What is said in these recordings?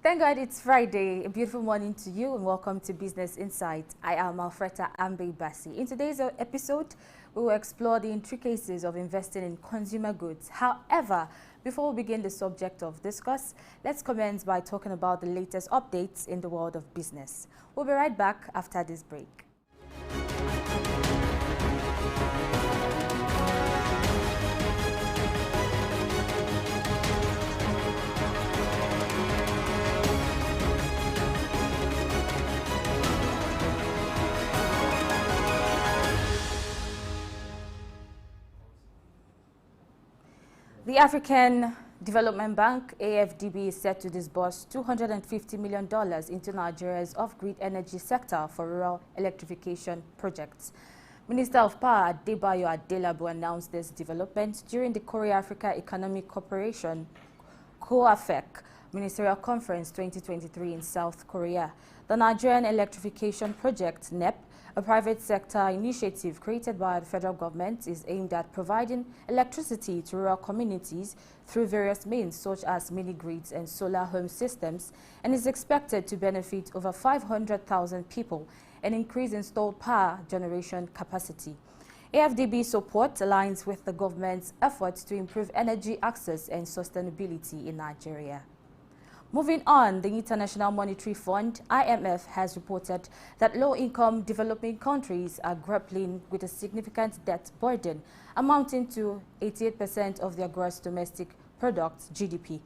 Thank God it's Friday. A beautiful morning to you and welcome to Business Insight. I am Alfreta Ambe Bassi. In today's episode, we will explore the intricacies of investing in consumer goods. However, before we begin the subject of discuss, let's commence by talking about the latest updates in the world of business. We'll be right back after this break. The African Development Bank, AFDB, is set to disburse $250 million into Nigeria's off-grid energy sector for rural electrification projects. Minister of Power Adebayo Adelabu announced this development during the Korea-Africa Economic Cooperation (KOAFEC) Ministerial Conference 2023 in South Korea. The Nigerian Electrification Project, NEP, a private sector initiative created by the federal government, is aimed at providing electricity to rural communities through various means such as mini-grids and solar home systems, and is expected to benefit over 500,000 people and increase installed power generation capacity. AFDB support aligns with the government's efforts to improve energy access and sustainability in Nigeria. Moving on, the International Monetary Fund, IMF, has reported that low-income developing countries are grappling with a significant debt burden amounting to 88% of their gross domestic product, GDP.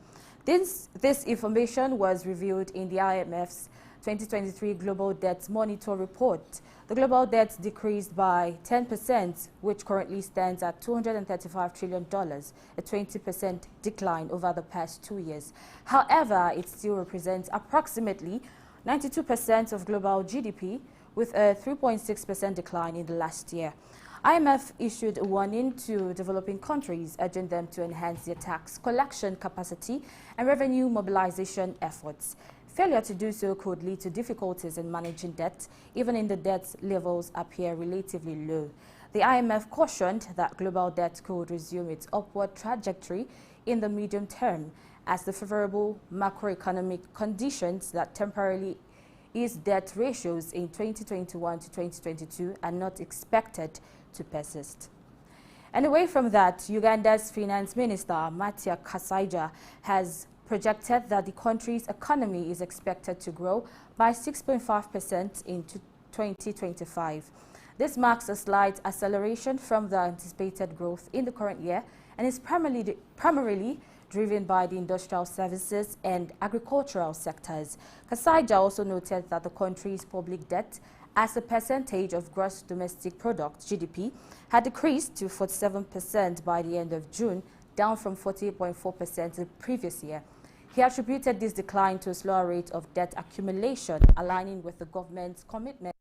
This information was revealed in the IMF's 2023 Global Debt Monitor report. The global debt decreased by 10%, which currently stands at $235 trillion, a 20% decline over the past 2 years. However, it still represents approximately 92% of global GDP, with a 3.6% decline in the last year. IMF issued a warning to developing countries, urging them to enhance their tax collection capacity and revenue mobilization efforts. Failure to do so could lead to difficulties in managing debt, even if the debt levels appear relatively low. The IMF cautioned that global debt could resume its upward trajectory in the medium term, as the favorable macroeconomic conditions that temporarily eased debt ratios in 2021 to 2022 are not expected to persist. And away from that, Uganda's Finance Minister, Matia Kasaija, has projected that the country's economy is expected to grow by 6.5% in 2025. This marks a slight acceleration from the anticipated growth in the current year and is primarily driven by the industrial services and agricultural sectors. Kasaija also noted that the country's public debt as a percentage of gross domestic product, GDP, had decreased to 47% by the end of June, down from 48.4% the previous year. He attributed this decline to a slower rate of debt accumulation, aligning with the government's commitment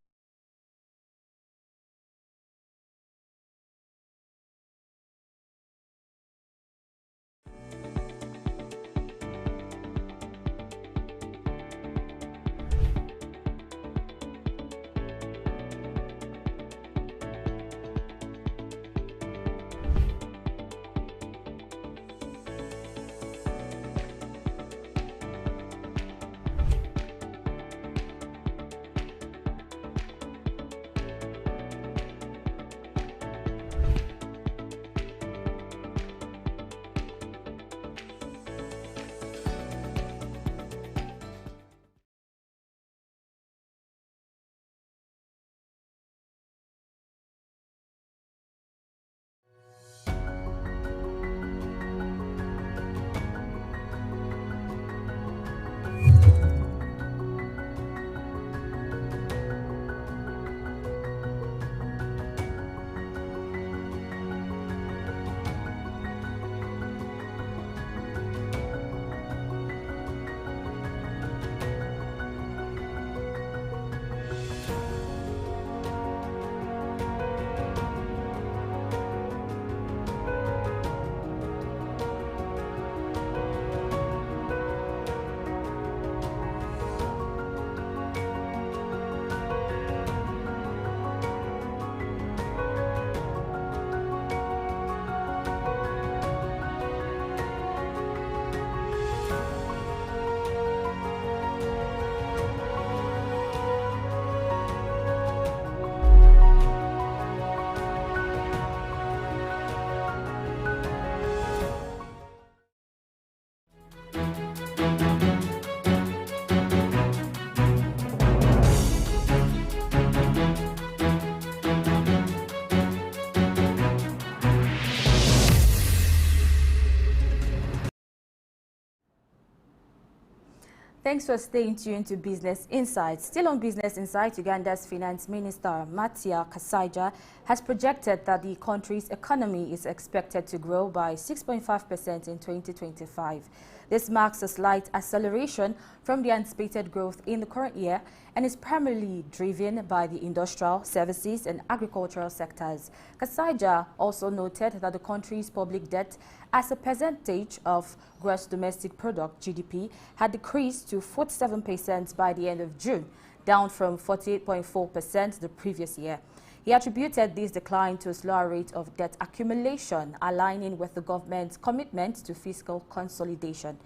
Thanks for staying tuned to Business Insights. Still on Business Insights, Uganda's Finance Minister, Matia Kasaija, has projected that the country's economy is expected to grow by 6.5% in 2025. This marks a slight acceleration from the anticipated growth in the current year and is primarily driven by the industrial, services and agricultural sectors. Kasaija also noted that the country's public debt as a percentage of gross domestic product (GDP) had decreased to 47% by the end of June, down from 48.4% the previous year. He attributed this decline to a slower rate of debt accumulation, aligning with the government's commitment to fiscal consolidation.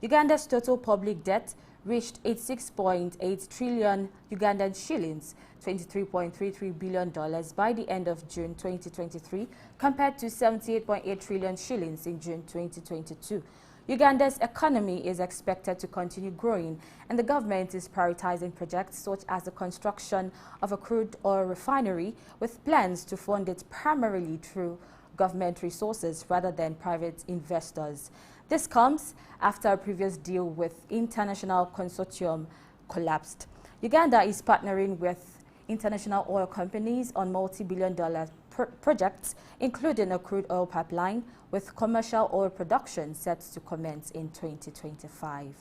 Uganda's total public debt reached 86.8 trillion Ugandan shillings, $23.33 billion by the end of June 2023, compared to 78.8 trillion shillings in June 2022. Uganda's economy is expected to continue growing, and the government is prioritizing projects such as the construction of a crude oil refinery, with plans to fund it primarily through government resources rather than private investors. This comes after a previous deal with international consortium collapsed. Uganda is partnering with international oil companies on multi-billion-dollar projects, including a crude oil pipeline, with commercial oil production set to commence in 2025.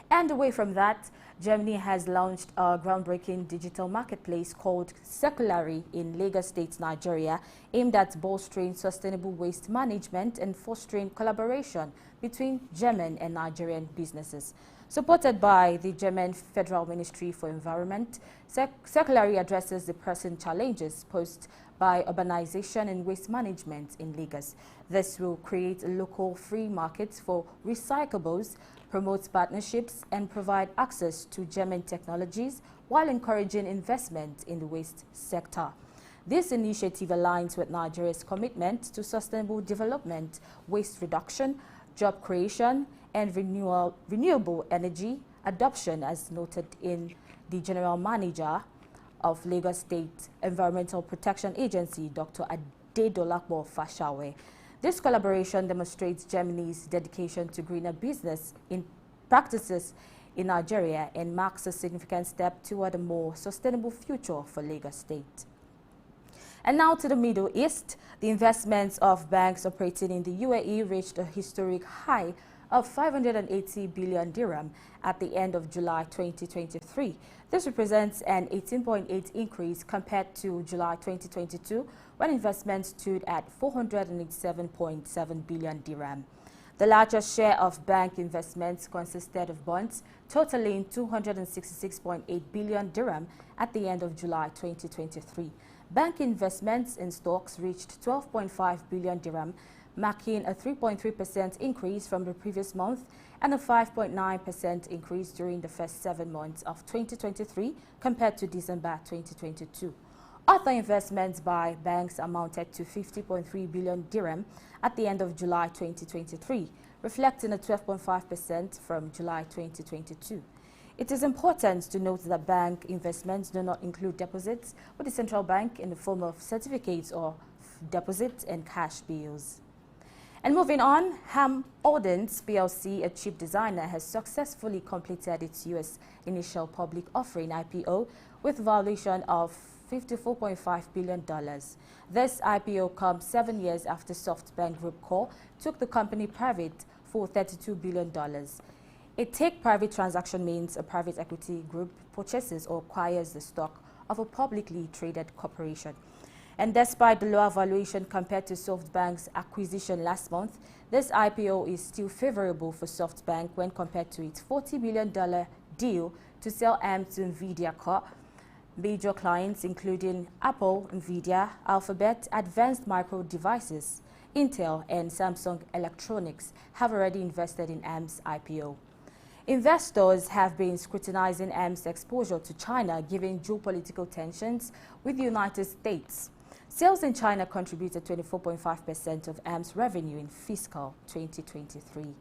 And away from that, Germany has launched a groundbreaking digital marketplace called Souq in Lagos State, Nigeria, aimed at bolstering sustainable waste management and fostering collaboration between German and Nigerian businesses. Supported by the German Federal Ministry for Environment, Souq addresses the pressing challenges posed by urbanization and waste management in Lagos. This will create a local free market for recyclables, promote partnerships, and provide access to German technologies while encouraging investment in the waste sector. This initiative aligns with Nigeria's commitment to sustainable development, waste reduction, job creation, and renewable energy adoption, as noted in the General Manager of Lagos State Environmental Protection Agency, Dr. Adedolapo Fashawe. This collaboration demonstrates Germany's dedication to greener business in practices in Nigeria and marks a significant step toward a more sustainable future for Lagos State. And now to the Middle East. The investments of banks operating in the UAE reached a historic high of 580 billion dirham at the end of July 2023. This represents an 18.8% increase compared to July 2022, when investments stood at 487.7 billion dirham. The largest share of bank investments consisted of bonds totaling 266.8 billion dirham at the end of July 2023. Bank investments in stocks reached 12.5 billion dirham, marking a 3.3% increase from the previous month and a 5.9% increase during the first 7 months of 2023 compared to December 2022. Other investments by banks amounted to 50.3 billion dirham at the end of July 2023, reflecting a 12.5% from July 2022. It is important to note that bank investments do not include deposits with the central bank in the form of certificates or deposits and cash bills. And moving on, Ham Ordnance PLC, a chip designer, has successfully completed its U.S. initial public offering (IPO) with valuation of $54.5 billion. This IPO comes 7 years after SoftBank Group Corp took the company private for $32 billion. A take-private transaction means a private equity group purchases or acquires the stock of a publicly traded corporation. And despite the lower valuation compared to SoftBank's acquisition last month, this IPO is still favorable for SoftBank when compared to its $40 billion deal to sell ARM to NVIDIA Corp. Major clients including Apple, NVIDIA, Alphabet, Advanced Micro Devices, Intel, and Samsung Electronics have already invested in ARM's IPO. Investors have been scrutinizing ARM's exposure to China given geopolitical tensions with the United States. Sales in China contributed 24.5% of ARM's revenue in fiscal 2023.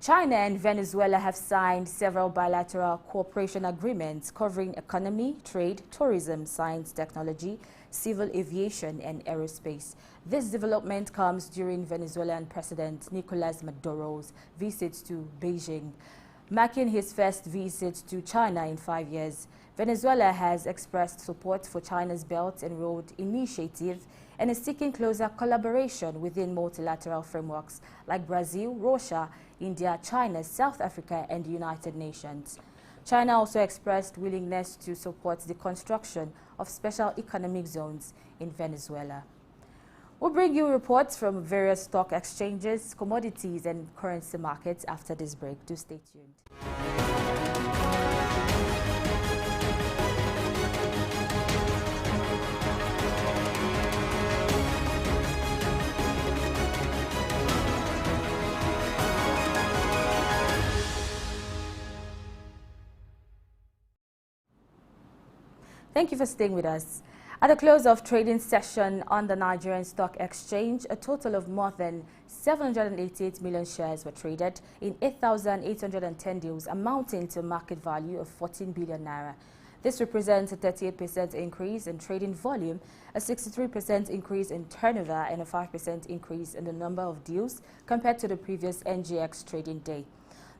China and Venezuela have signed several bilateral cooperation agreements covering economy, trade, tourism, science, technology, civil aviation, and aerospace. This development comes during Venezuelan President Nicolas Maduro's visit to Beijing. Marking his first visit to China in 5 years, Venezuela has expressed support for China's Belt and Road Initiative and is seeking closer collaboration within multilateral frameworks like Brazil, Russia, India, China, South Africa, and the United Nations. China also expressed willingness to support the construction of special economic zones in Venezuela. We'll bring you reports from various stock exchanges, commodities, and currency markets after this break. Do stay tuned. Thank you for staying with us. At the close of trading session on the Nigerian Stock Exchange, a total of more than 788 million shares were traded in 8,810 deals, amounting to a market value of 14 billion naira. This represents a 38% increase in trading volume, a 63% increase in turnover, and a 5% increase in the number of deals compared to the previous NGX trading day.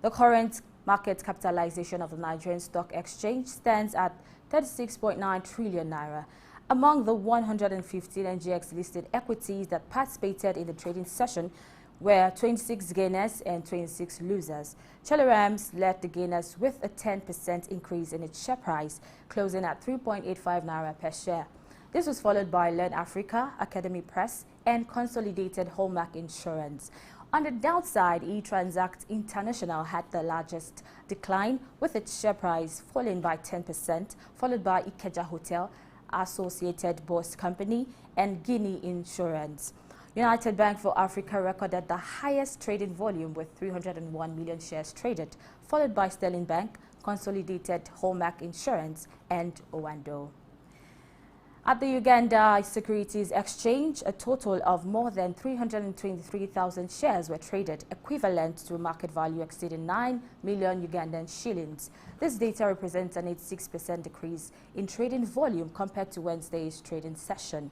The current market capitalization of the Nigerian Stock Exchange stands at 36.9 trillion naira. Among the 115 NGX listed equities that participated in the trading session were 26 gainers and 26 losers. Chelorams led the gainers with a 10% increase in its share price, closing at 3.85 naira per share. This was followed by Learn Africa, Academy Press, and Consolidated Hallmark Insurance. On the downside, eTransact International had the largest decline, with its share price falling by 10%, followed by Ikeja Hotel, Associated Bus Company, and Guinea Insurance. United Bank for Africa recorded the highest trading volume with 301 million shares traded, followed by Sterling Bank, Consolidated Hallmark Insurance, and Owando. At the Uganda Securities Exchange, a total of more than 323,000 shares were traded, equivalent to a market value exceeding 9 million Ugandan shillings. This data represents an 86% decrease in trading volume compared to Wednesday's trading session.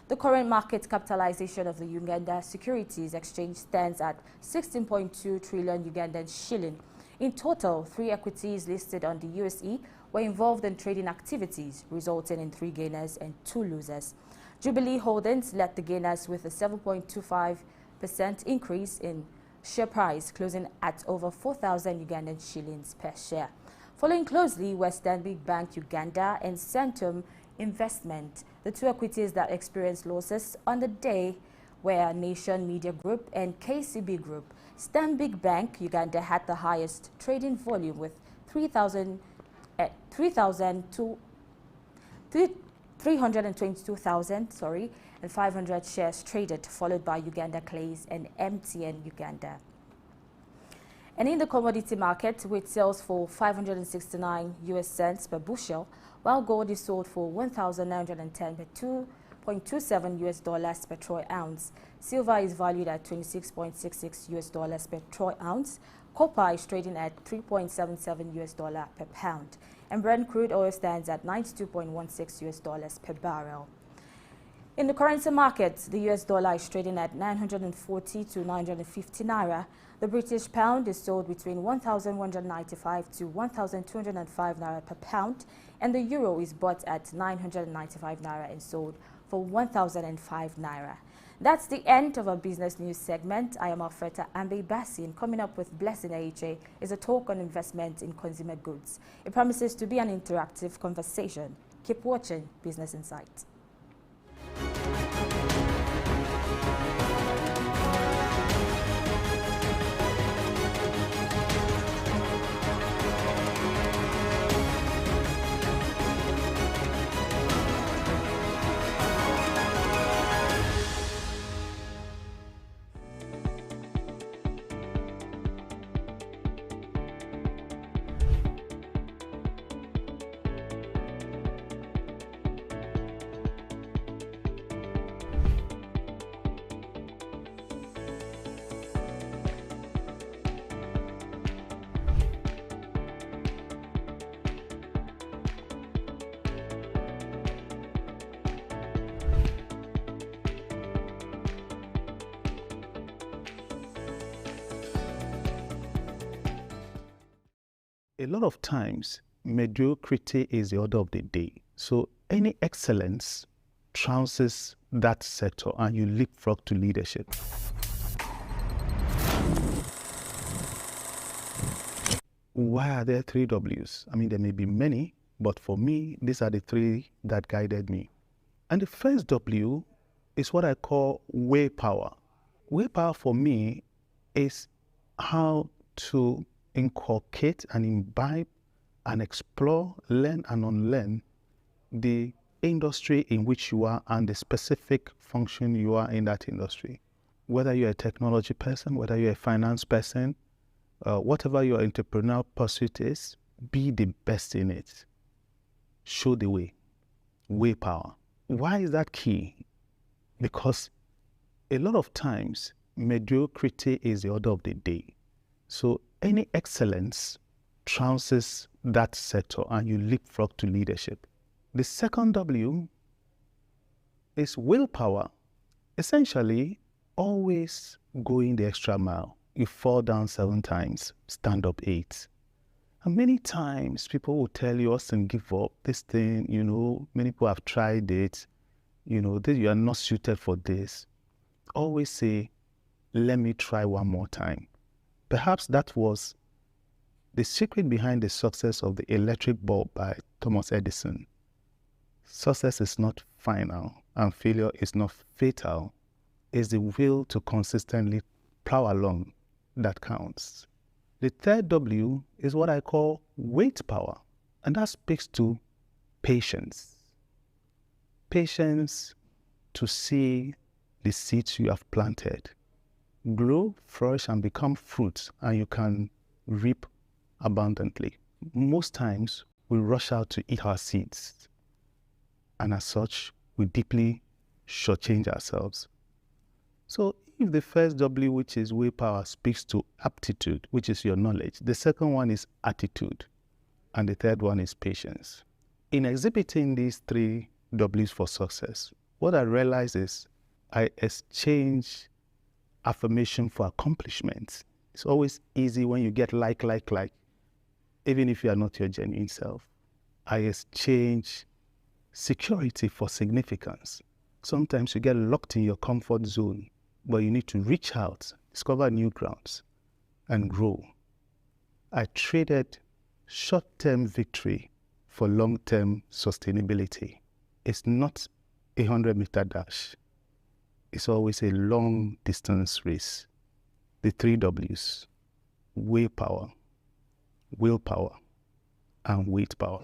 The current market capitalization of the Uganda Securities Exchange stands at 16.2 trillion Ugandan shilling. In total, 3 equities listed on the USE were involved in trading activities, resulting in 3 gainers and 2 losers. Jubilee Holdings led the gainers with a 7.25% increase in share price, closing at over 4,000 Ugandan shillings per share. Following closely were Stanbic Bank Uganda and Centum Investment. The 2 equities that experienced losses on the day were Nation Media Group and KCB Group. Stanbic Bank Uganda had the highest trading volume with 322,500 shares traded, followed by Uganda Clays and MTN Uganda. And in the commodity market, wheat sells for 569 US cents per bushel, while gold is sold for 1,910 per 2.27 US dollars per troy ounce. Silver is valued at 26.66 US dollars per troy ounce. Copper is trading at 3.77 US dollar per pound. And Brent crude oil stands at 92.16 US dollars per barrel. In the currency market, the US dollar is trading at 940 to 950 naira. The British pound is sold between 1,195 to 1,205 naira per pound, and the euro is bought at 995 naira and sold for 1,005 naira. That's the end of our business news segment. I am Alfreda Ambe Bassin. Coming up with Blessing AHA is a talk on investment in consumer goods. It promises to be an interactive conversation. Keep watching Business Insight. A lot of times, mediocrity is the order of the day. So any excellence trounces that sector and you leapfrog to leadership. Why are there 3 W's? I mean, there may be many, but for me, these are the 3 that guided me. And the first W is what I call way power. Way power for me is how to inculcate and imbibe and explore, learn and unlearn the industry in which you are and the specific function you are in that industry. Whether you're a technology person, whether you're a finance person, whatever your entrepreneurial pursuit is, be the best in it. Show the way. Way power. Why is that key? Because a lot of times, mediocrity is the order of the day. So any excellence trounces that sector and you leapfrog to leadership. The second W is willpower. Essentially, always going the extra mile. You fall down 7 times, stand up 8. And many times people will tell you, Austin, give up this thing, many people have tried it, you are not suited for this. Always say, let me try one more time. Perhaps that was the secret behind the success of the electric bulb by Thomas Edison. Success is not final and failure is not fatal. It's the will to consistently plow along that counts. The third W is what I call weight power, and that speaks to patience. Patience to see the seeds you have planted grow, flourish, and become fruits, and you can reap abundantly. Most times, we rush out to eat our seeds, and as such, we deeply shortchange ourselves. So if the first W, which is way power, speaks to aptitude, which is your knowledge, the second one is attitude, and the third one is patience. In exhibiting these 3 W's for success, what I realize is I exchange affirmation for accomplishments. It's always easy when you get like, even if you are not your genuine self. I exchange security for significance. Sometimes you get locked in your comfort zone, but you need to reach out, discover new grounds, and grow. I traded short-term victory for long-term sustainability. It's not a 100-meter dash. It's always a long-distance race. The 3 W's: way power, willpower, and weight power.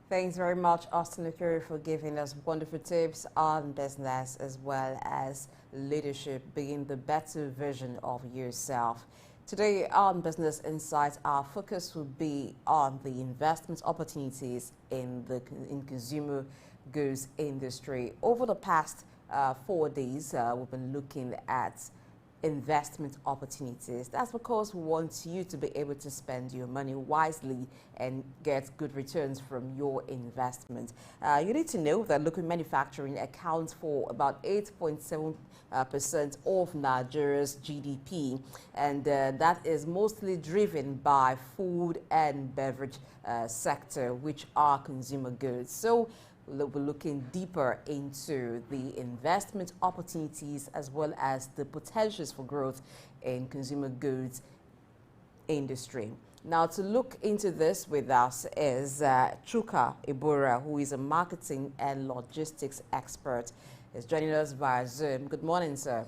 Thanks very much, Austin Okere, for giving us wonderful tips on business as well as leadership, being the better version of yourself. Today on Business Insights, our focus will be on the investment opportunities in the consumer goods industry. Over the past 4 days, we've been looking at investment opportunities. That's because we want you to be able to spend your money wisely and get good returns from your investment. You need to know that local manufacturing accounts for about 8.7% of Nigeria's GDP, and that is mostly driven by food and beverage sector, which are consumer goods. So we'll be looking deeper into the investment opportunities as well as the potentials for growth in consumer goods industry. Now, to look into this with us is Chuka Ibura, who is a marketing and logistics expert. He's joining us via Zoom. Good morning, sir.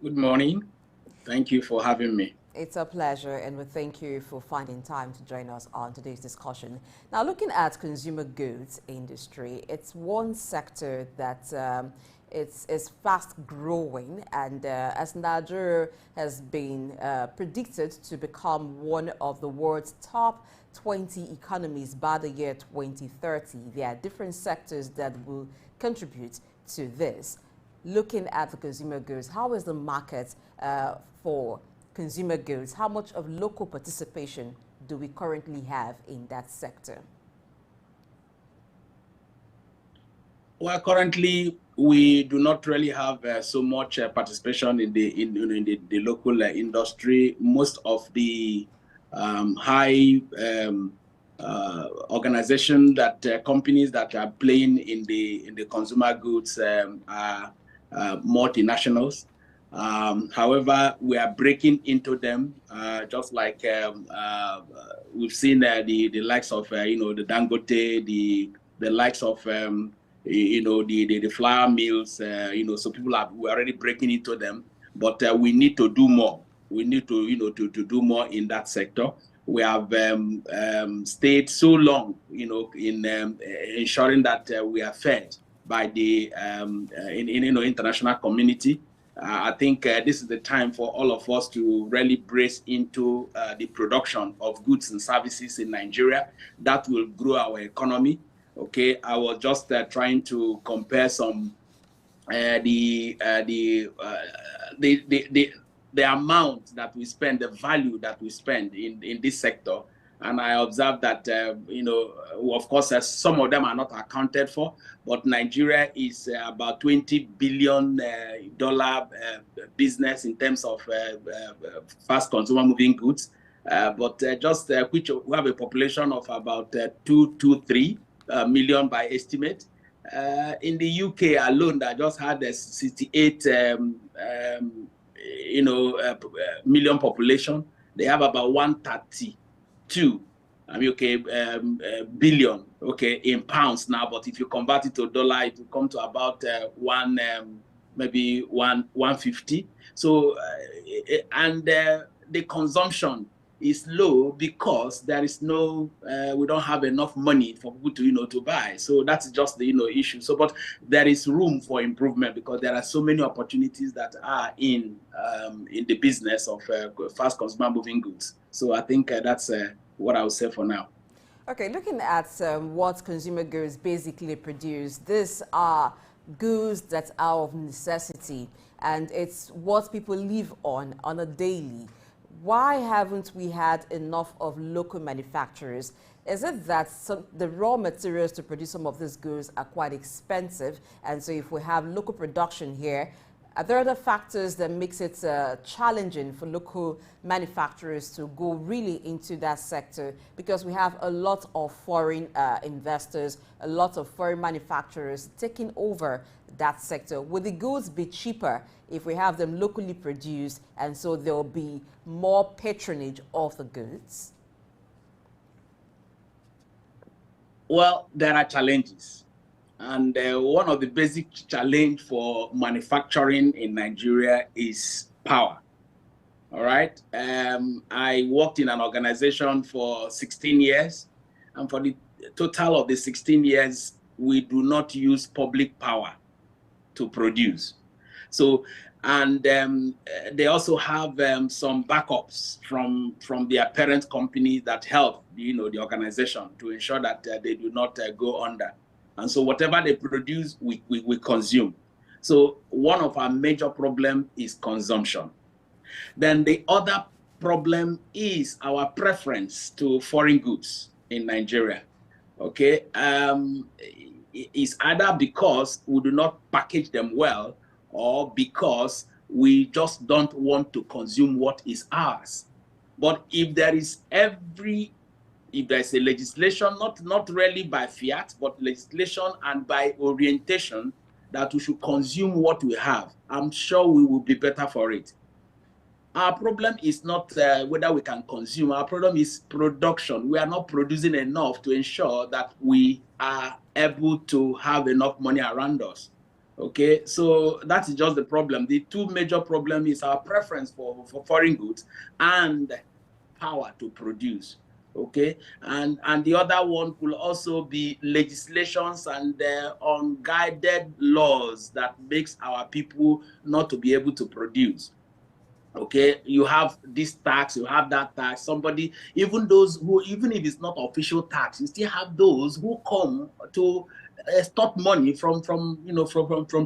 Good morning. Thank you for having me. It's a pleasure, and we thank you for finding time to join us on today's discussion. Now, looking at consumer goods industry, it's one sector that it's fast growing, and as Nigeria has been predicted to become one of the world's top 20 economies by the year 2030, there are different sectors that will contribute to this. Looking at the consumer goods, how is the market for consumer goods? How much of local participation do we currently have in that sector? Well, currently we do not really have so much participation in the local industry. Most of the high organization that companies that are playing in the consumer goods are multinationals. However, we are breaking into them, just like we've seen the likes of the Dangote, the likes of the flour mills. So we're already breaking into them, but we need to do more. We need to to do more in that sector. We have stayed so long, in ensuring that we are fed by the international community. I think this is the time for all of us to really brace into the production of goods and services in Nigeria. That will grow our economy. Okay, I was just trying to compare some the amount that we spend, the value that we spend in this sector. And I observed that, of course, some of them are not accounted for, but Nigeria is about $20 billion business in terms of fast consumer moving goods. Which we have a population of about 2 to 3 million by estimate. In the UK alone, that just had a 68 million population. They have about 132 billion, in pounds now. But if you convert it to dollar, it will come to about maybe 150. So the consumption is low because there is no, we don't have enough money for people to buy. So that's just the issue. So, but there is room for improvement because there are so many opportunities that are in the business of fast consumer moving goods. So I think that's what I would say for now. Okay, looking at what consumer goods basically produce, these are goods that are of necessity, and it's what people live on a daily. Why haven't we had enough of local manufacturers? Is it that the raw materials to produce some of these goods are quite expensive, and so if we have local production here, are there other factors that makes it challenging for local manufacturers to go really into that sector? Because we have a lot of foreign investors, a lot of foreign manufacturers taking over that sector. Would the goods be cheaper if we have them locally produced, and so there will be more patronage of the goods? Well, there are challenges. And one of the basic challenge for manufacturing in Nigeria is power. All right. I worked in an organization for 16 years. And for the total of the 16 years, we do not use public power to produce. So, and they also have some backups from their parent company that help, the organization to ensure that they do not go under. And so whatever they produce, we consume. So one of our major problems is consumption. Then the other problem is our preference to foreign goods in Nigeria. Okay, it's either because we do not package them well, or because we just don't want to consume what is ours. But if there is if there's a legislation, not really by fiat, but legislation and by orientation that we should consume what we have, I'm sure we will be better for it. Our problem is not whether we can consume. Our problem is production. We are not producing enough to ensure that we are able to have enough money around us. Okay, so that is just the problem. The two major problems is our preference for foreign goods and power to produce. Okay, and the other one could also be legislations and unguided laws that makes our people not to be able to produce. Okay, you have this tax, you have that tax. Somebody, even those who, even if it's not official tax, you still have those who come to extort money from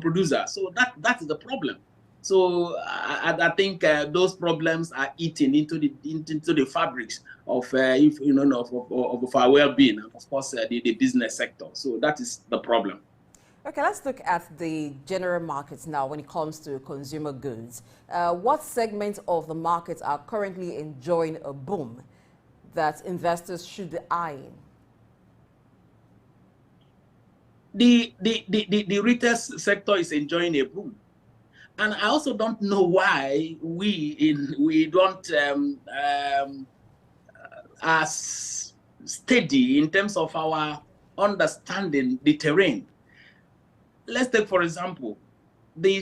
producers. So that is the problem. So I think those problems are eating into the fabrics of of our well-being, and of course the business sector. So that is the problem. Okay, let's look at the general markets now when it comes to consumer goods. What segments of the markets are currently enjoying a boom that investors should be eyeing? The retail sector is enjoying a boom. And I also don't know why we don't as steady in terms of our understanding the terrain. Let's take, for example, the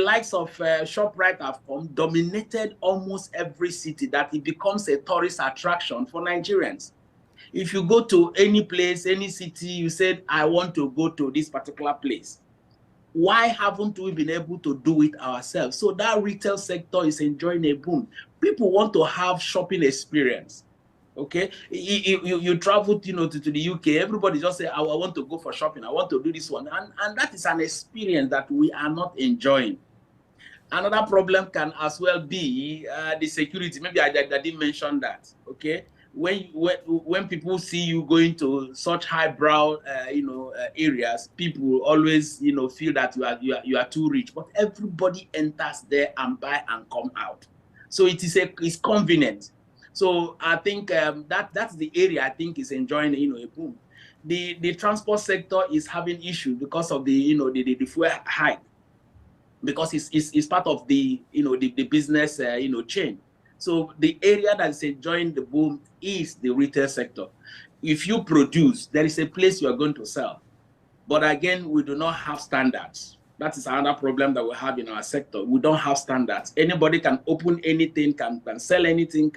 likes of ShopRite have dominated almost every city that it becomes a tourist attraction for Nigerians. If you go to any place, any city, you said, I want to go to this particular place. Why haven't we been able to do it ourselves? So that retail sector is enjoying a boom. People want to have shopping experience. Okay, you travel, to the UK. Everybody just say, I want to go for shopping. I want to do this one, and that is an experience that we are not enjoying. Another problem can as well be the security. Maybe I didn't mention that. Okay, when people see you going to such highbrow areas, people always feel that you are too rich. But everybody enters there and buy and come out. So it's convenient. So I think that's the area I think is enjoying a boom. The transport sector is having issues because of the fuel hike, because it's part of the the business chain. So the area that is enjoying the boom is the retail sector. If you produce, there is a place you are going to sell. But again, we do not have standards. That is another problem that we have in our sector. We don't have standards. Anybody can open anything, can sell anything,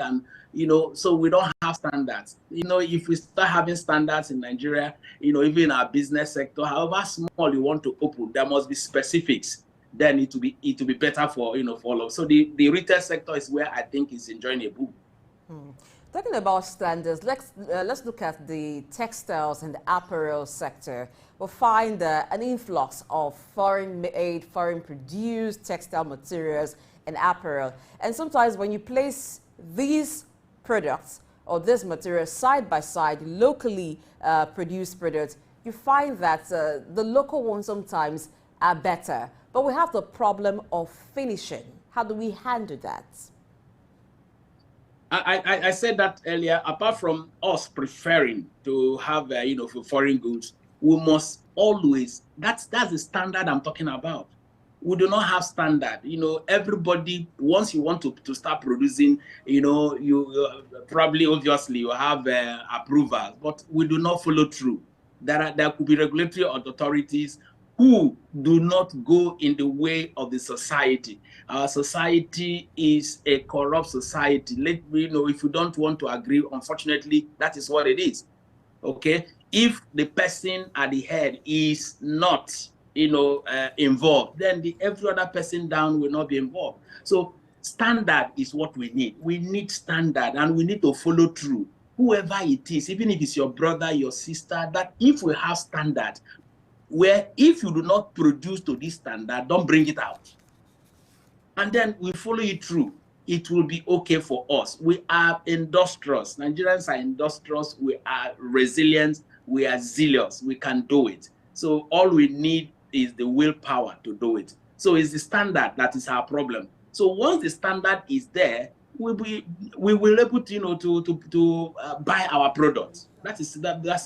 so we don't have standards. If we start having standards in Nigeria, even in our business sector, however small you want to open, there must be specifics. Then it will be better for for all of us. So the retail sector is where I think is enjoying a boom. Talking about standards, let's look at the textiles and the apparel sector. We'll find an influx of foreign-made, foreign-produced textile materials and apparel. And sometimes when you place these products or this material side by side, locally produced products, you find that the local ones sometimes are better. But we have the problem of finishing. How do we handle that? I said that earlier. Apart from us preferring to have for foreign goods, we must always, that's the standard I'm talking about. We do not have standard. Everybody, once you want to start producing, you probably obviously you have approval, but we do not follow through. There could be regulatory authorities who do not go in the way of the society. Our society is a corrupt society. Let me know if you don't want to agree. Unfortunately, that is what it is. Okay, if the person at the head is not, involved, then every other person down will not be involved. So standard is what we need. We need standard, and we need to follow through. Whoever it is, even if it's your brother, your sister, that if we have standard, where if you do not produce to this standard, don't bring it out. And then we follow it through. It will be okay for us. We are industrious. Nigerians are industrious. We are resilient. We are zealous. We can do it. So all we need is the willpower to do it. So it's the standard that is our problem. So once the standard is there, we will able to to buy our products. That's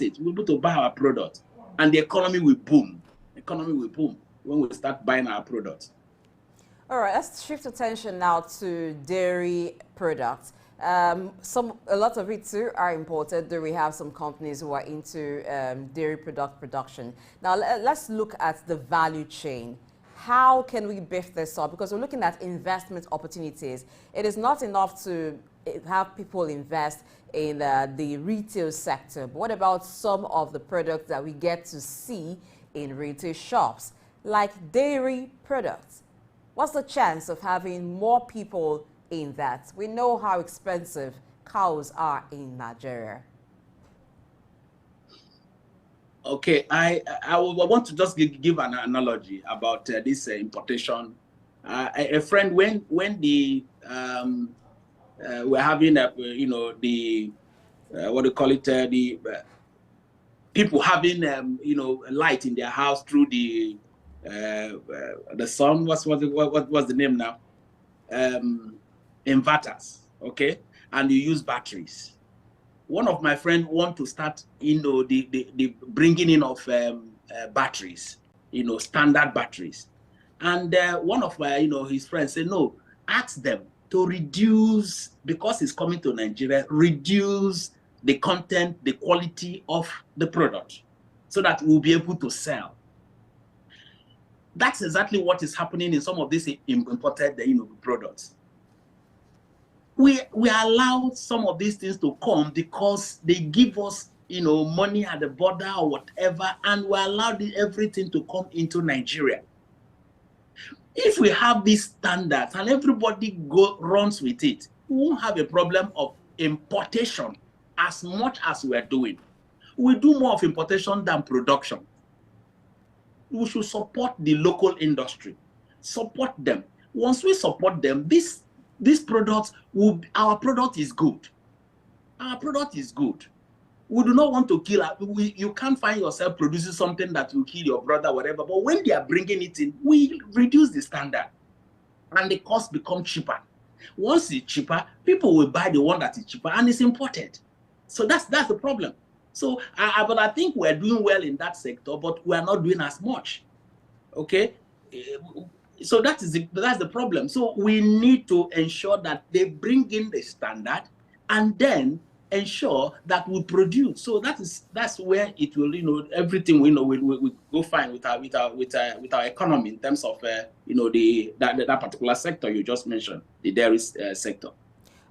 it. We'll be able to buy our products. And the economy will boom. Economy will boom when we start buying our products. All right, let's shift attention now to dairy products. A lot of it too are imported, though we have some companies who are into dairy production. Now let's look at the value chain. How can we beef this up? Because we're looking at investment opportunities. It is not enough to have people invest in the retail sector. But what about some of the products that we get to see in retail shops, like dairy products? What's the chance of having more people in that? We know how expensive cows are in Nigeria. Okay, I want to just give an analogy about this importation. A friend, when the we're having the what do you call it, the people having light in their house through the sun. What's the name now? Inverters, okay, and you use batteries. One of my friends want to start, the bringing in of batteries, standard batteries. And one of my, his friends said, no, ask them to reduce, because it's coming to Nigeria, reduce the content, the quality of the product so that we'll be able to sell. That's exactly what is happening in some of these imported, products. We allow some of these things to come because they give us, money at the border or whatever, and we allow everything to come into Nigeria. If we have these standards and everybody runs with it, we won't have a problem of importation as much as we're doing. We do more of importation than production. We should support the local industry, support them. Once we support them, these products our product is good. Our product is good. We do not want to kill. You can't find yourself producing something that will kill your brother, whatever. But when they are bringing it in, we reduce the standard, and the cost becomes cheaper. Once it's cheaper, people will buy the one that is cheaper, and it's imported. So that's the problem. So, but I think we're doing well in that sector, but we're not doing as much. Okay. So that's the problem. So we need to ensure that they bring in the standard and then ensure that we produce. So that's where it will, everything we will go fine with our economy in terms of that particular sector you just mentioned, the dairy sector.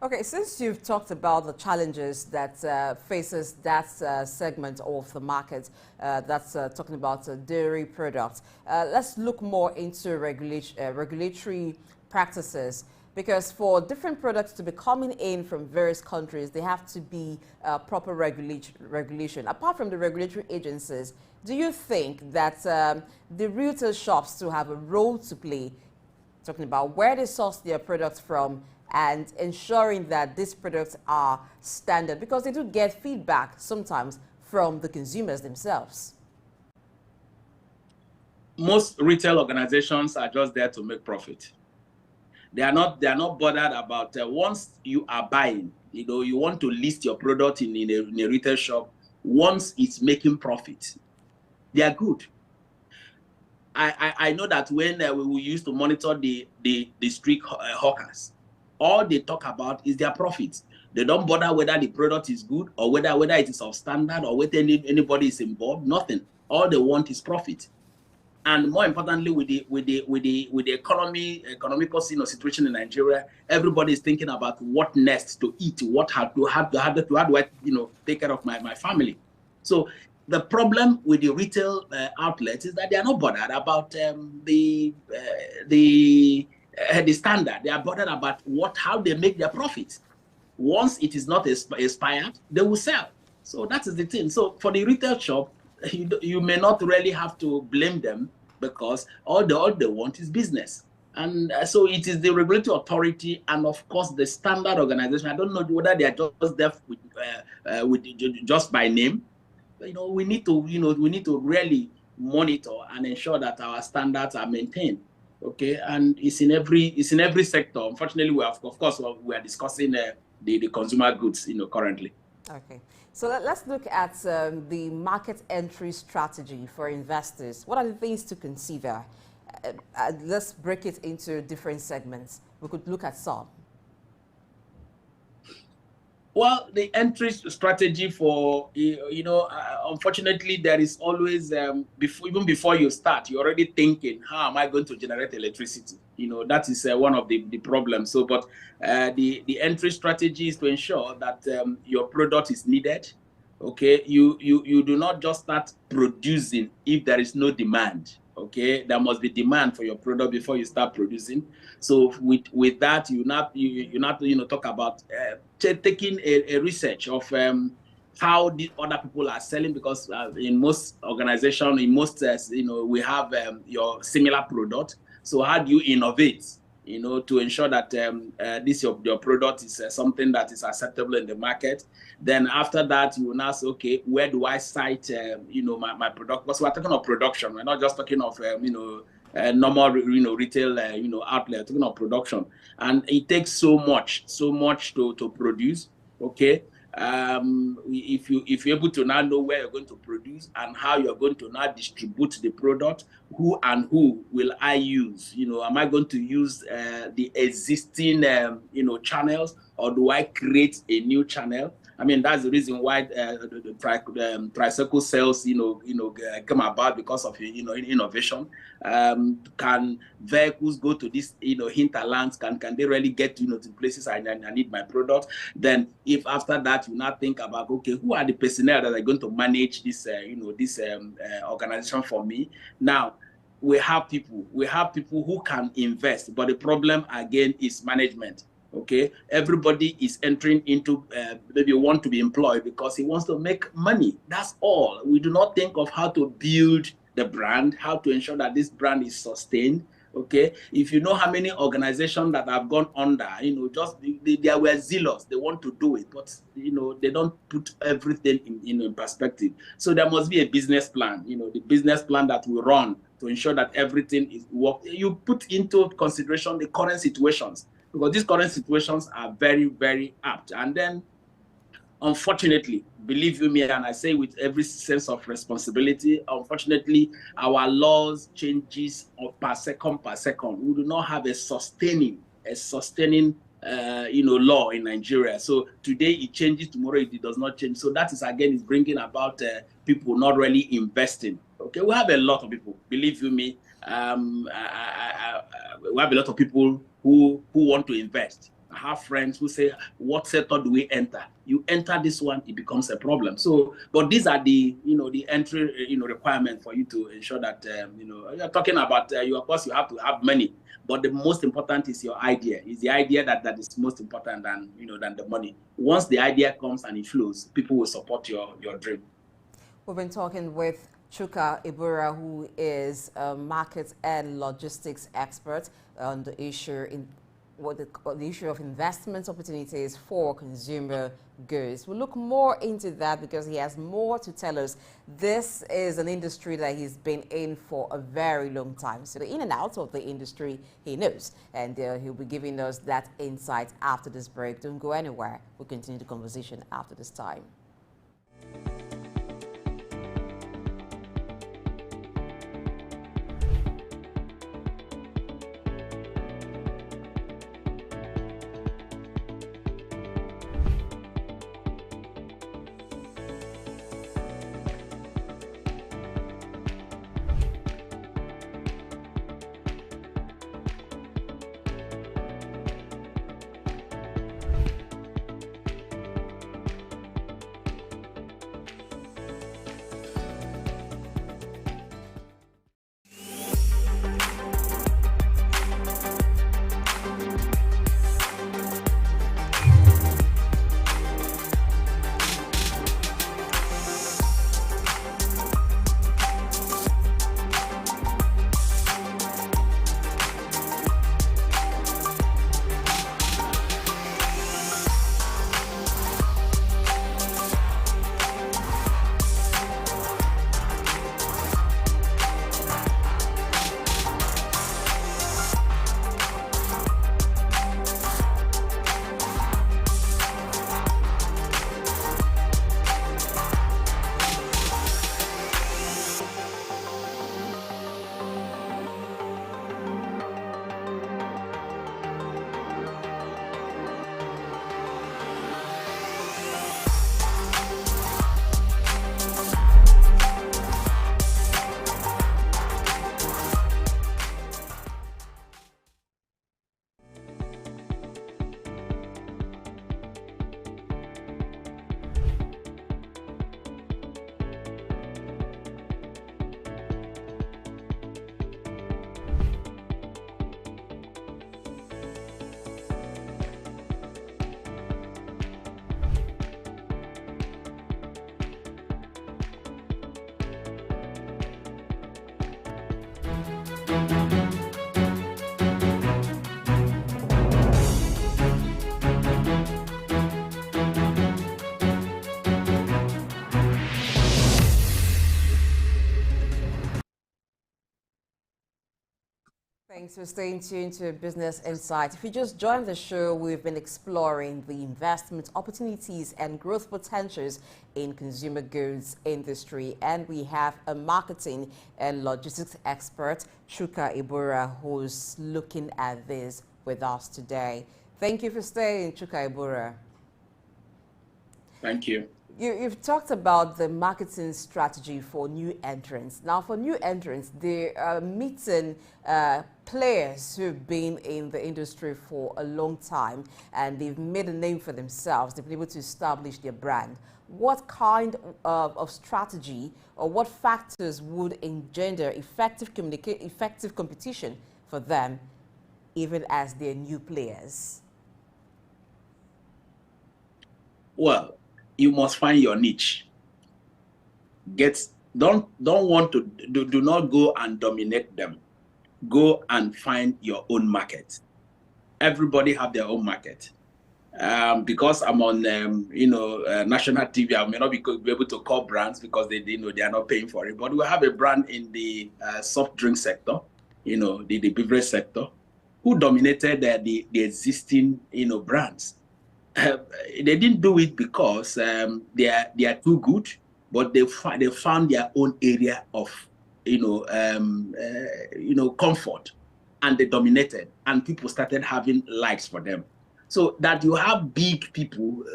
Okay, since you've talked about the challenges that faces that segment of the market, that's talking about dairy products, let's look more into regulatory practices. Because for different products to be coming in from various countries, they have to be proper regulation. Apart from the regulatory agencies, do you think that the retail shops still have a role to play, talking about where they source their products from and ensuring that these products are standard? Because they do get feedback sometimes from the consumers themselves. Most retail organizations are just there to make profit. They are not bothered about once you are buying, you want to list your product in a retail shop. Once it's making profit, they are good. I know that when we used to monitor the street hawkers, all they talk about is their profits. They don't bother whether the product is good or whether it is of standard or whether anybody is involved. Nothing. All they want is profit. And more importantly, with the economical situation in Nigeria, everybody is thinking about what next to eat, how do I take care of my family. So the problem with the retail outlets is that they are not bothered about the standard. They are bothered about how they make their profits. Once it is not expired, they will sell. So that is the thing. So for the retail shop, you may not really have to blame them, because all they want is business. And so it is the regulatory authority and, of course, the standard organization. I don't know whether they are just there with just by name. We need to really monitor and ensure that our standards are maintained. Okay, and it's in every sector. Unfortunately, we are discussing the consumer goods, currently. Okay, so let's look at the market entry strategy for investors. What are the things to consider? Let's break it into different segments. We could look at some. Well, the entry strategy for, unfortunately, there is always, even before you start, you're already thinking, how am I going to generate electricity? That is one of the problems. So, but the entry strategy is to ensure that your product is needed. Okay, you do not just start producing if there is no demand. Okay, there must be demand for your product before you start producing. So with that, you not talk about taking a research of how the other people are selling, because in most organizations, in most, we have your similar product. So how do you innovate, to ensure that this your product is something that is acceptable in the market? Then after that, you will now say, okay, where do I cite, my product? Because we're talking of production. We're not just talking of, normal, retail, outlet. We're talking of production, and it takes so much to produce. Okay. If you're able to now know where you're going to produce and how you're going to now distribute the product, who will I use? Am I going to use the existing channels, or do I create a new channel? I mean, that's the reason why the tricycle sales, come about, because of innovation. Can vehicles go to these hinterlands? Can they really get to places I need my product? Then, if after that you now think about, okay, who are the personnel that are going to manage this organization for me? Now, we have people who can invest, but the problem again is management. Okay, everybody is entering into maybe want to be employed because he wants to make money. That's all. We do not think of how to build the brand, how to ensure that this brand is sustained. Okay, if you know how many organizations that have gone under, just they were zealous, they want to do it, but they don't put everything in perspective. So there must be a business plan, the business plan that will run to ensure that everything is work. You put into consideration the current situations, because these current situations are very, very apt. And then, unfortunately, believe you me, and I say with every sense of responsibility, unfortunately, our laws changes per second. We do not have a sustaining law in Nigeria. So today it changes, tomorrow it does not change. So that is again is bringing about people not really investing. Okay, we have a lot of people, believe you me. We have a lot of people who want to invest. I have friends who say, what sector do we enter? You enter this one, it becomes a problem. So, but these are the, the entry, requirement for you to ensure that, you're talking about, of course, you have to have money, but the most important is your idea. It's the idea that is most important than, than the money. Once the idea comes and it flows, people will support your dream. We've been talking with Chuka Ibura, who is a market and logistics expert on the issue the issue of investment opportunities for consumer goods. We'll look more into that because he has more to tell us. This is an industry that he's been in for a very long time. So the in and out of the industry he knows, and he'll be giving us that insight after this break. Don't go anywhere. We'll continue the conversation after this time. Thanks for staying tuned to Business Insight. If you just joined the show, we've been exploring the investment opportunities and growth potentials in consumer goods industry. And we have a marketing and logistics expert, Chuka Ibura, who's looking at this with us today. Thank you for staying, Chuka Ibura. Thank you. You've talked about the marketing strategy for new entrants. Now, for new entrants, they are meeting players who've been in the industry for a long time and they've made a name for themselves. They've been able to establish their brand. What kind of strategy or what factors would engender effective competition for them, even as they're new players? Well, you must find your niche. Don't want to do not go and dominate them. Go and find your own market. Everybody have their own market. Because I'm on national TV, I may not be able to call brands because they are not paying for it. But we have a brand in the soft drink sector, the beverage sector, who dominated the existing brands. They didn't do it because they are too good, but they found their own area of comfort, and they dominated, and people started having likes for them. So that you have big people,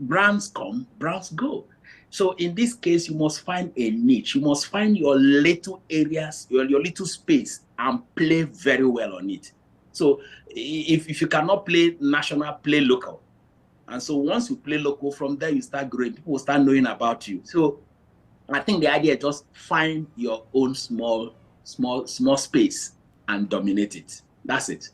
brands come, brands go. So in this case, you must find a niche. You must find your little areas, your little space, and play very well on it. So if you cannot play national, play local. And so once you play local, from there you start growing. People will start knowing about you. So I think the idea is just find your own small space and dominate it. That's it.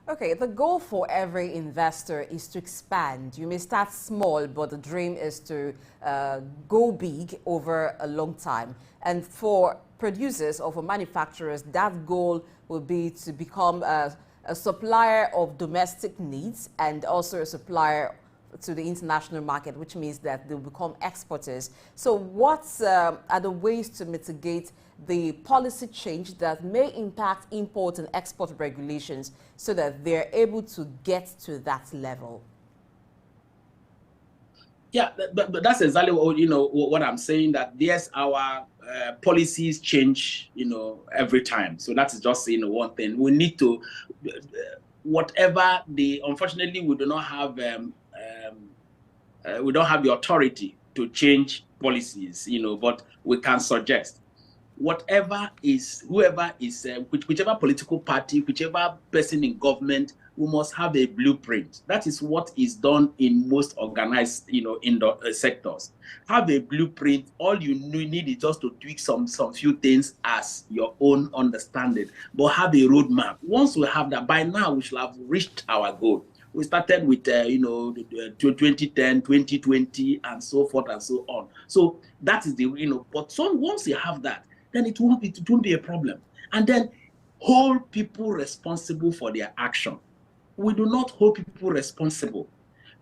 Okay, the goal for every investor is to expand. You may start small, but the dream is to go big over a long time. And for producers or for manufacturers, that goal will be to become a supplier of domestic needs and also a supplier to the international market, which means that they'll become exporters. So what are the ways to mitigate the policy change that may impact import and export regulations so that they're able to get to that level? Yeah, but that's exactly what I'm saying, that yes, our policies change, every time. So that's just, one thing. We need to, unfortunately, we do not have, we don't have the authority to change policies, but we can suggest. Whoever is, whichever political party, whichever person in government, we must have a blueprint. That is what is done in most organized, sectors. Have a blueprint. All you need is just to tweak some few things as your own understanding, but have a roadmap. Once we have that, by now we should have reached our goal. We started with, 2010, 2020, and so forth and so on. So that is the, but once you have that, then it won't be a problem. And then hold people responsible for their action. We do not hold people responsible.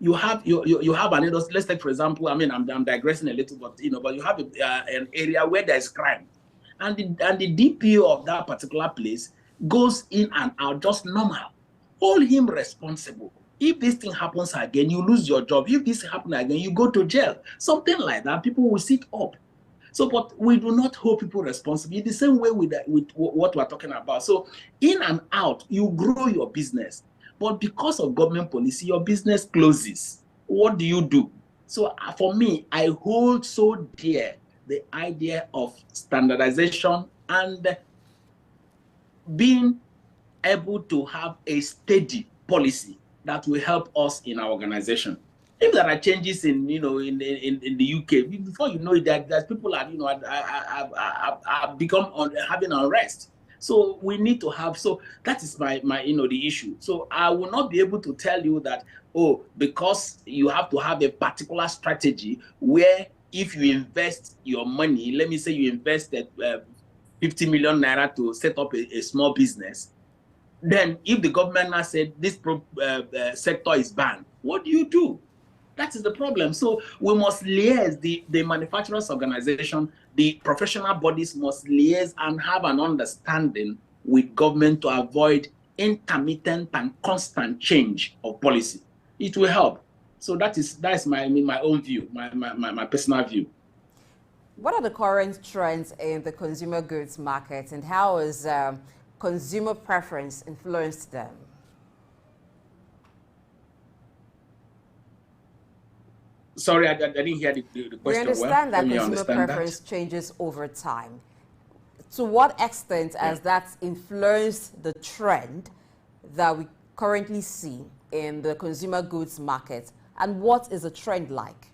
You have an industry. Let's take, for example, I'm digressing a little, but but you have an area where there's crime, and the DPO of that particular place goes in and out just normal. Hold him responsible. If this thing happens again, you lose your job. If this happens again, you go to jail. Something like that. People will sit up. So, but we do not hold people responsible. The same way with what we're talking about. So, in and out, you grow your business. But because of government policy, your business closes. What do? So, for me, I hold so dear the idea of standardization and being able to have a steady policy that will help us in our organization. If there are changes in the UK, before you know it, there's people are having unrest. So we need to have, so that is my the issue. So I will not be able to tell you that, because you have to have a particular strategy where if you invest your money, let me say you invested 50 million naira to set up a small business, then if the government now said this sector is banned, what do? That is the problem. So we must liaise, the manufacturers organization, the professional bodies must liaise and have an understanding with government to avoid intermittent and constant change of policy. It will help. So that's my own view, my personal view. What are the current trends in the consumer goods market, and how has consumer preference influenced them? Sorry, I didn't hear the question well. We understand that consumer preference changes over time. To what extent has that influenced the trend that we currently see in the consumer goods market, and what is the trend like?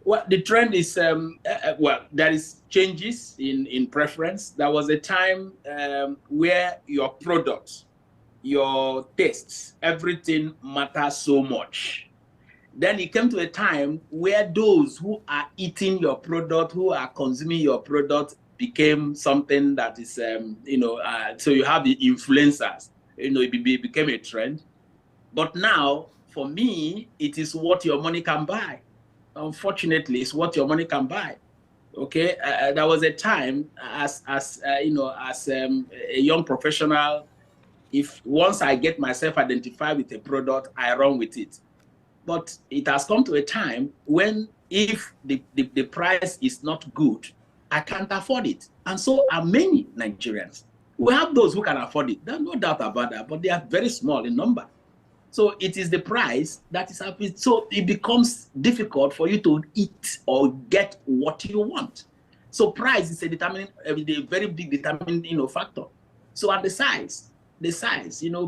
Well, the trend is, well, there is changes in preference. There was a time where your products, your tastes, everything matters so much. Then it came to a time where those who are eating your product, who are consuming your product, became something that is, so you have the influencers, it became a trend. But now, for me, it is what your money can buy. Unfortunately, it's what your money can buy. Okay, there was a time as a young professional, if once I get myself identified with a product, I run with it. But it has come to a time when if the price is not good, I can't afford it. And so are many Nigerians. We have those who can afford it. There's no doubt about that, but they are very small in number. So it is the price that is happening. So it becomes difficult for you to eat or get what you want. So price is a very big determining factor. So at the size,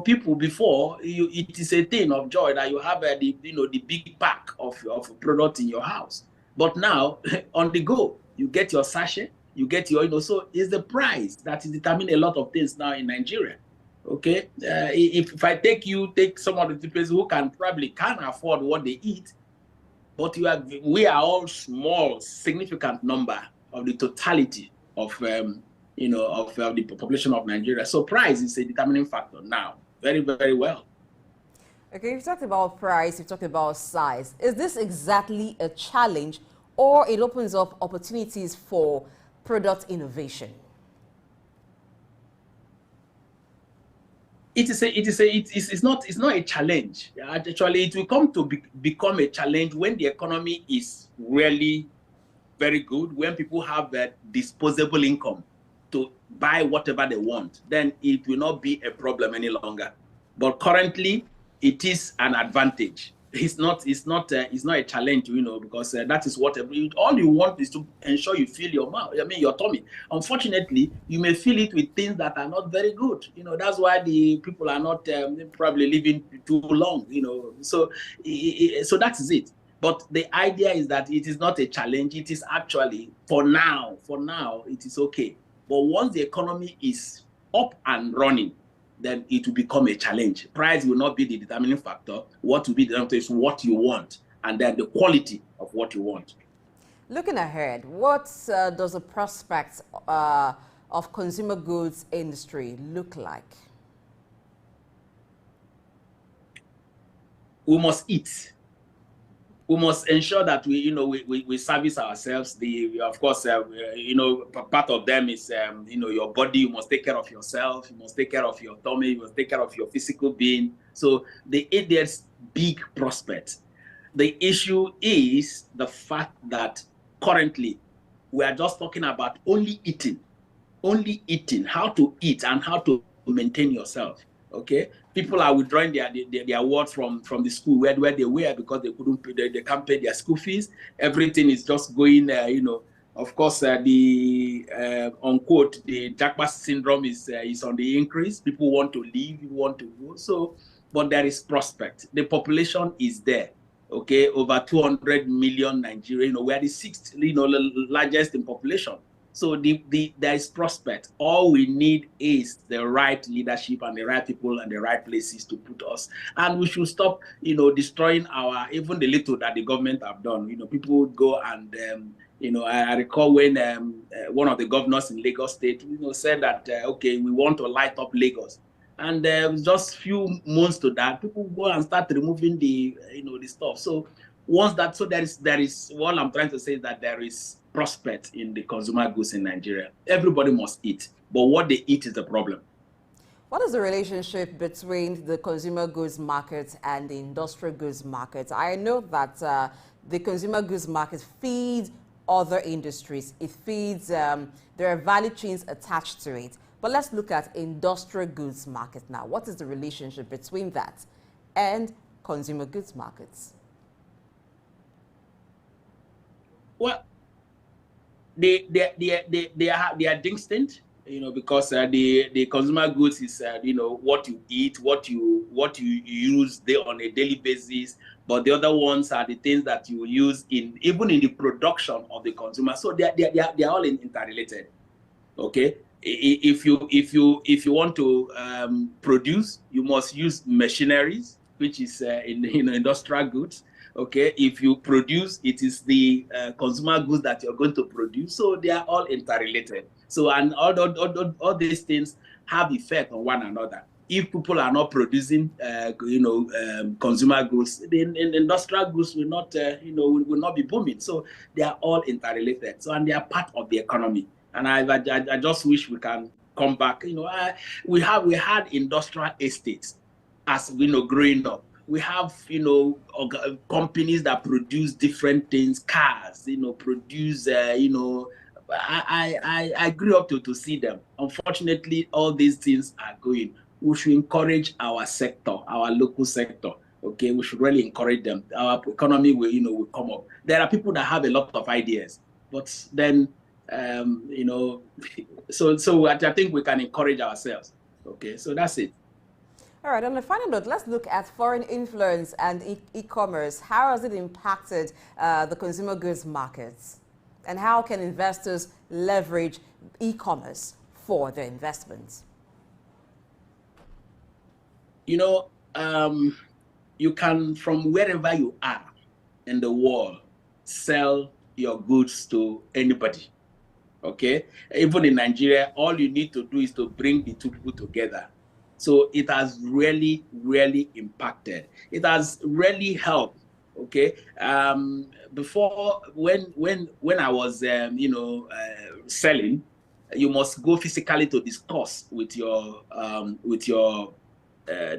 people before, it is a thing of joy that you have the big pack of product in your house. But now on the go, you get your sachet, you get your, so it's the price that is determining a lot of things now in Nigeria. Okay, if I take some of the people who can't afford what they eat, but we are all small, significant number of the totality of the population of Nigeria. So price is a determining factor now, very, very well. Okay, you've talked about price, you've talked about size. Is this exactly a challenge, or it opens up opportunities for product innovation? It's not a challenge. Actually, it will come to become a challenge when the economy is really very good, when people have a disposable income to buy whatever they want. Then it will not be a problem any longer. But currently, it is an advantage. It's not a challenge, because that is what all you want is to ensure you fill your mouth. Your tummy. Unfortunately, you may fill it with things that are not very good. That's why the people are not probably living too long. So that is it. But the idea is that it is not a challenge. It is actually for now, it is okay. But once the economy is up and running, then it will become a challenge. Price will not be the determining factor. What will be the determining is what you want, and then the quality of what you want. Looking ahead, what does the prospect of consumer goods industry look like? We must eat. We must ensure that we service ourselves. Of course, part of them is your body. You must take care of yourself. You must take care of your tummy. You must take care of your physical being. So there's big prospects. The issue is the fact that currently we are just talking about only eating, how to eat and how to maintain yourself. Okay, people are withdrawing their words from the school where they were because they can't pay their school fees. Everything is just going, Of course, unquote, the Jackpot syndrome is on the increase. People want to leave, want to go. So, but there is prospect. The population is there. Okay, over 200 million Nigerians. We are the sixth, largest in population. So there is prospect. All we need is the right leadership and the right people and the right places to put us. And we should stop, destroying even the little that the government have done. People would go and, I recall when one of the governors in Lagos State, said that, okay, we want to light up Lagos. And just few months to that, people go and start removing the stuff. So there is what I'm trying to say is that there is prospect in the consumer goods in Nigeria. Everybody must eat. but what they eat is the problem. What is the relationship between the consumer goods market and the industrial goods market? I know that the consumer goods market feeds other industries. It feeds, there are value chains attached to it. But let's look at industrial goods market now. What is the relationship between that and consumer goods markets? Well, they are distinct, you know, because the consumer goods is you know, what you eat, what you use on a daily basis, but the other ones are the things that you use even in the production of the consumer. So they are all interrelated. Okay, if you want to produce, you must use machineries, which is in industrial goods. Okay, if you produce, it is the consumer goods that you're going to produce. So they are all interrelated. So, and all these things have effect on one another. If people are not producing, consumer goods, then industrial goods will not, will not be booming. So they are all interrelated. So, and they are part of the economy. And I just wish we can come back. You know, we had industrial estates as growing up. We have, companies that produce different things, cars, produce, I grew up to see them. Unfortunately, all these things are going. We should encourage our sector, our local sector. Okay, we should really encourage them. Our economy will come up. There are people that have a lot of ideas, but then, so I think we can encourage ourselves. Okay, so that's it. All right, on the final note, let's look at foreign influence and e-commerce. How has it impacted the consumer goods markets? And how can investors leverage e-commerce for their investments? You can, from wherever you are in the world, sell your goods to anybody. Okay? Even in Nigeria, all you need to do is to bring the two people together. So it has really, really impacted. It has really helped. Okay. Before, when I was, selling, you must go physically to discuss with your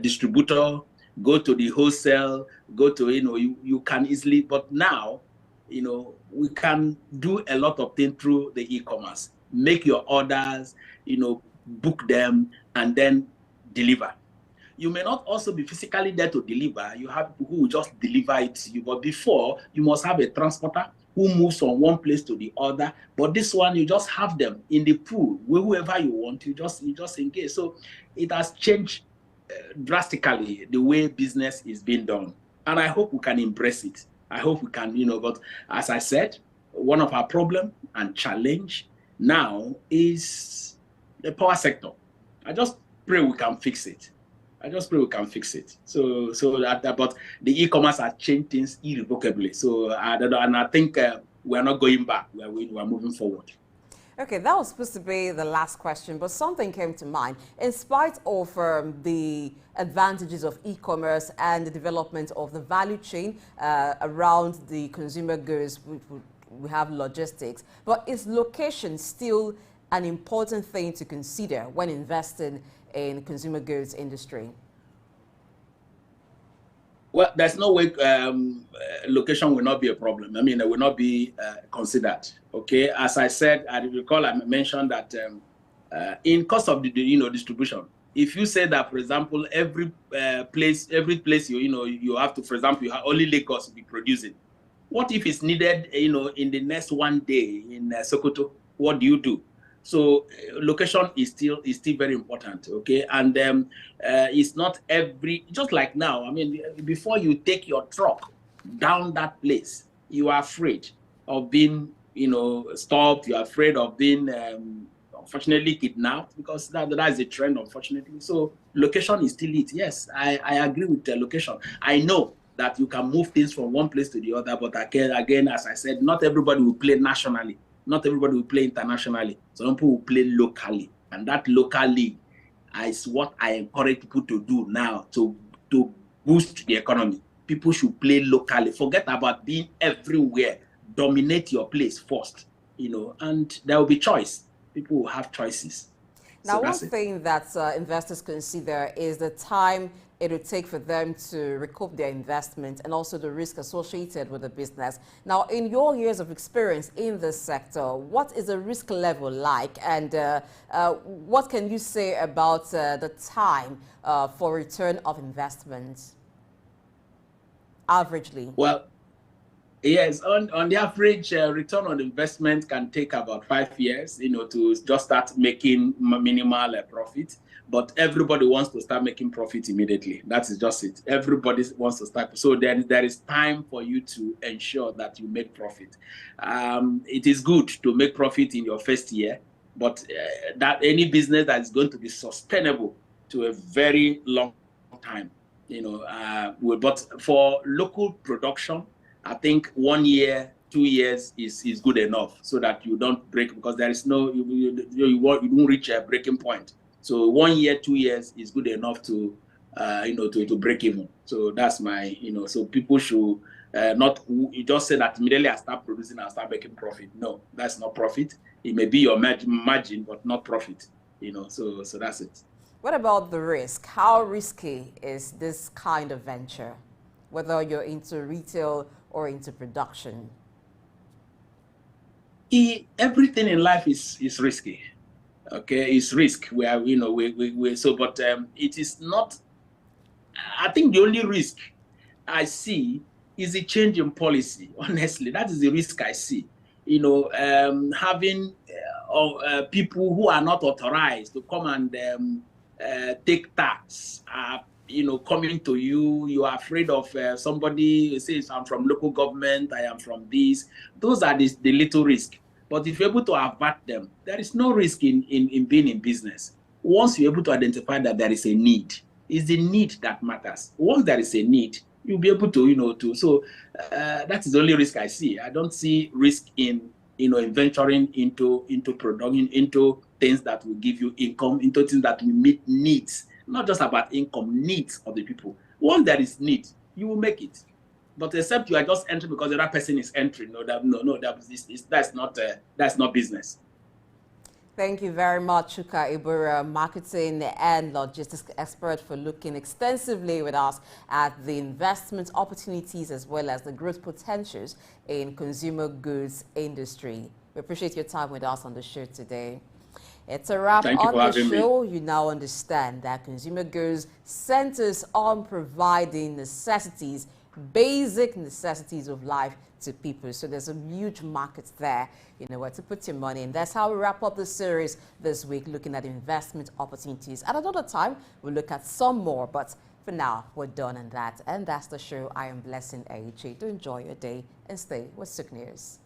distributor, go to the wholesale, go to, you can easily, but now, we can do a lot of things through the e-commerce. Make your orders, book them, and then deliver. You may not also be physically there to deliver. You have people who will just deliver it to you. But before, you must have a transporter who moves from one place to the other. But this one, you just have them in the pool, whoever you want. You just engage. So it has changed drastically the way business is being done. And I hope we can embrace it. I hope we can, but as I said, one of our problem and challenge now is the power sector. I just pray we can fix it. So that, but the e-commerce has changed things irrevocably. So and I think we're not going back. We're moving forward. Okay, that was supposed to be the last question, but something came to mind. In spite of the advantages of e-commerce and the development of the value chain around the consumer goods, we have logistics, but is location still an important thing to consider when investing in consumer goods industry? Well, there's no way location will not be a problem. I mean, it will not be considered. Okay, as I said, I recall I mentioned that in cost of the distribution. If you say that, for example, every place you have to, for example, you have only Lagos to be producing. What if it's needed, in the next one day in Sokoto? What do you do? So location is still very important, okay? And it's not just like now. I mean, before you take your truck down that place, you are afraid of being, stopped. You are afraid of being, unfortunately, kidnapped, because that is a trend, unfortunately. So location is still it. Yes, I agree with the location. I know that you can move things from one place to the other, but again, as I said, not everybody will play nationally. Not everybody will play internationally. Some people will play locally. And that local league is what I encourage people to do now to boost the economy. People should play locally. Forget about being everywhere. Dominate your place first, and there will be choice. People will have choices. Now, So one that's it. thing that investors consider is the time it would take for them to recoup their investment and also the risk associated with the business. Now, in your years of experience in this sector, what is the risk level like, and what can you say about the time for return of investment, averagely? Well, yes, on the average, return on investment can take about 5 years, to just start making minimal profit. But everybody wants to start making profit immediately. That is just it. Everybody wants to start. So then there is time for you to ensure that you make profit. It is good to make profit in your first year, but that any business that is going to be sustainable to a very long time, but for local production, I think 1 year, 2 years is good enough so that you don't break, because there is no, you won't reach a breaking point. So 1 year, 2 years is good enough to, to break even. So that's my, so people should not, you just say that immediately I start producing, I start making profit. No, that's not profit. It may be your margin, but not profit, so that's it. What about the risk? How risky is this kind of venture, whether you're into retail or into production? Everything in life is risky. Okay, it's risk. We are, but it is not. I think the only risk I see is the change in policy. Honestly, that is the risk I see. Having people who are not authorized to come and take tax, coming to you. You are afraid of somebody who says, I'm from local government, I am from this. Those are the little risk. But if you're able to avert them, there is no risk in being in business. Once you're able to identify that there is a need, it's the need that matters. Once there is a need, you'll be able to, so that is the only risk I see. I don't see risk in, in venturing into production, into things that will give you income, into things that will meet needs, not just about income, needs of the people. Once there is need, you will make it. But except you are just entering because the other person is entering, that's not business. Thank you very much, Chuka Ibura, marketing and logistics expert, for looking extensively with us at the investment opportunities as well as the growth potentials in consumer goods industry. We appreciate your time with us on the show today. It's a wrap on the show. You now understand that consumer goods centers on providing necessities, basic necessities of life to people. So there's a huge market there, where to put your money. And that's how we wrap up the series this week, looking at investment opportunities. At another time, we'll look at some more. But for now, we're done on that. And that's the show. I am Blessing Aichi. Do enjoy your day and stay with Souq News.